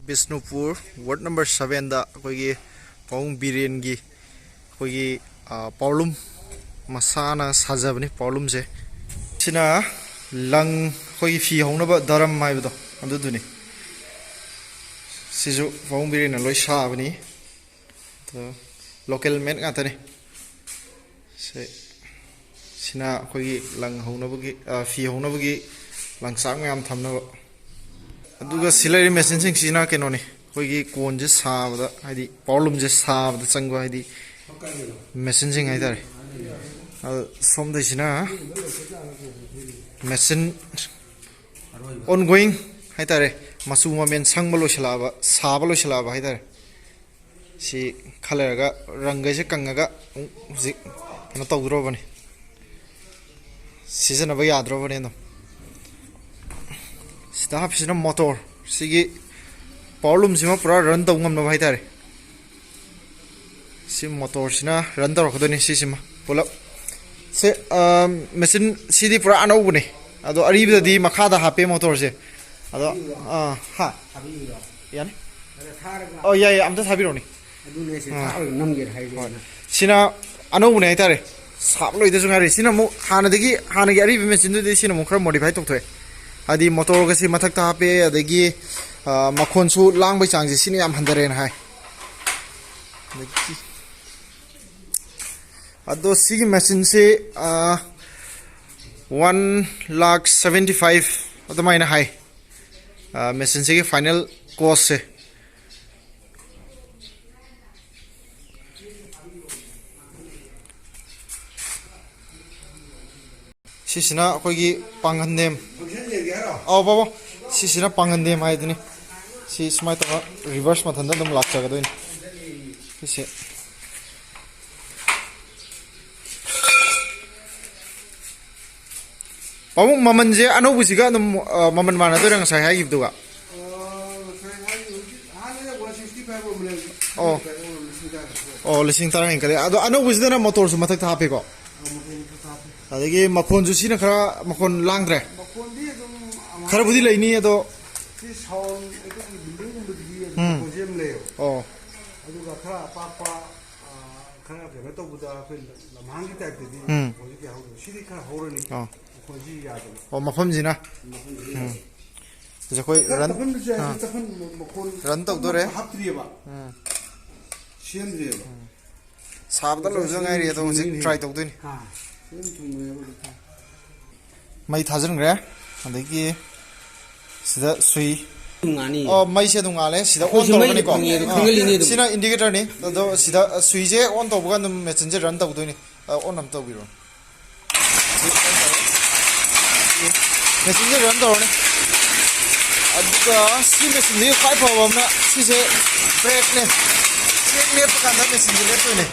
Bisnupur ward number 7 da koigi paung biren gi koigi paulum masana sajabani paulum je sina lang koigi fi hongna ba daram mai bado andu duni siju paung biren loi sabani to local men nga tani se sina koigi lang hongna bagi fi hongna bagi lang sang ngam thamna aduga silari machine sing sina kenoni koigi kon je sabada haidi problem je sabada changwa haidi machine sing haidare somda sina machine ongoing haidare masu mamen sangmalo shalaba sabalo shalaba haidare si khaleraga ranga je kangaga zik kana tawdrobani season ba yadrobani no sida hapsina motor sigi problem sima pura run taw ngam no haidare si motor sina run taw khodoni si sima pula se machine sidi pura anau bune ado aribda di makhada hape motor se ado ha yani oh yeah yeah amta thabironi adune se namger haide sina anau bune haidare sablo ide jungari sina mu hanadagi hanagi aribi machine du sina mu khara modify tokthoi adi motor ga si mathak ta hape adagi makhon su lang bai chang ji sini am handare na hai ado sigi machine se 1,75,000 adamai na hai machine se final cost se sisina koigi panghandem oh baba sisina panghandem hai dini si smai ta reverse ma thanda dum lakcha ga doin sise pamuk maman je anu busiga dum maman mana do rang sai hai gibdu ga oh oh lising tarang kale ado anu busida na motor su mathak ta hape ko adagi makhon ju sina khara makhon langdre makhon di dum khara budi laini ado si sound ekoi building budi projem le oh adu ga khara papa khara be to buda fe lamhang gi type di hoji ke hawo sidi khara horoni oh hoji ya do oh makhon jina je koi ran ran tok do re hapri ba siem re ba sabda lo jangai re to hoji try tok do ni mai thajun gre adagi sida sui oh mai se dunga le sida on to ni ko sina indicator ni do sida sui je on to bugan dum machine je run to do ni on nam to biro machine je run to ni aduga si machine ni kai problem na si se brake ne check ne pa kan da machine je le to ni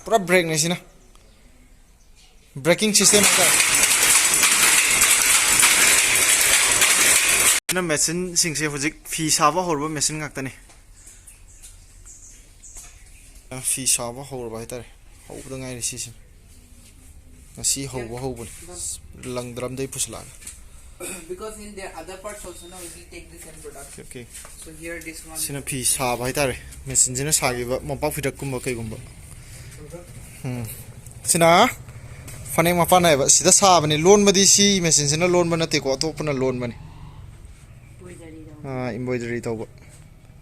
pura brake ne sina braking system ka na machine sing se hojik fi sawa horba machine ngak tani fi sawa horba hitare hobda ngai si sim si hoba hobun lang drum dai pusla because in the other parts also now we will take this in production okay so here this one sina fi sawa hitare machine jina sagi ba mopak fidak kumba kai gumba sina fane ma fane ba sida sabani loan madi si machine sina loan bana te ko to puna loan bani embroidery to ba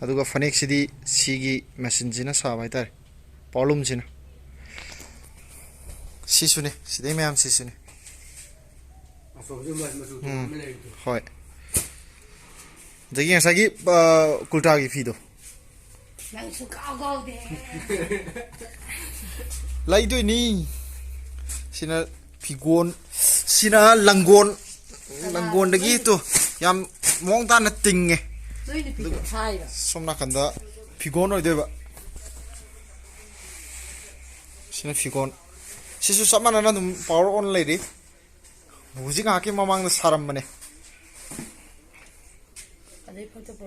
aduga fanek sidi sigi machine sina sabai tar problem sina si sune sidai ma'am si sune hoy jagi sagi kulta gi fido nang su kaw kaw de lai doi ni sina pigon sina langgon dagi to yam mong ta na tinge noi ni pi sai ra somna kanda pigon oi deba sina pigon sisu samana na dum power on lady buji ga ke mamang na saram bane adai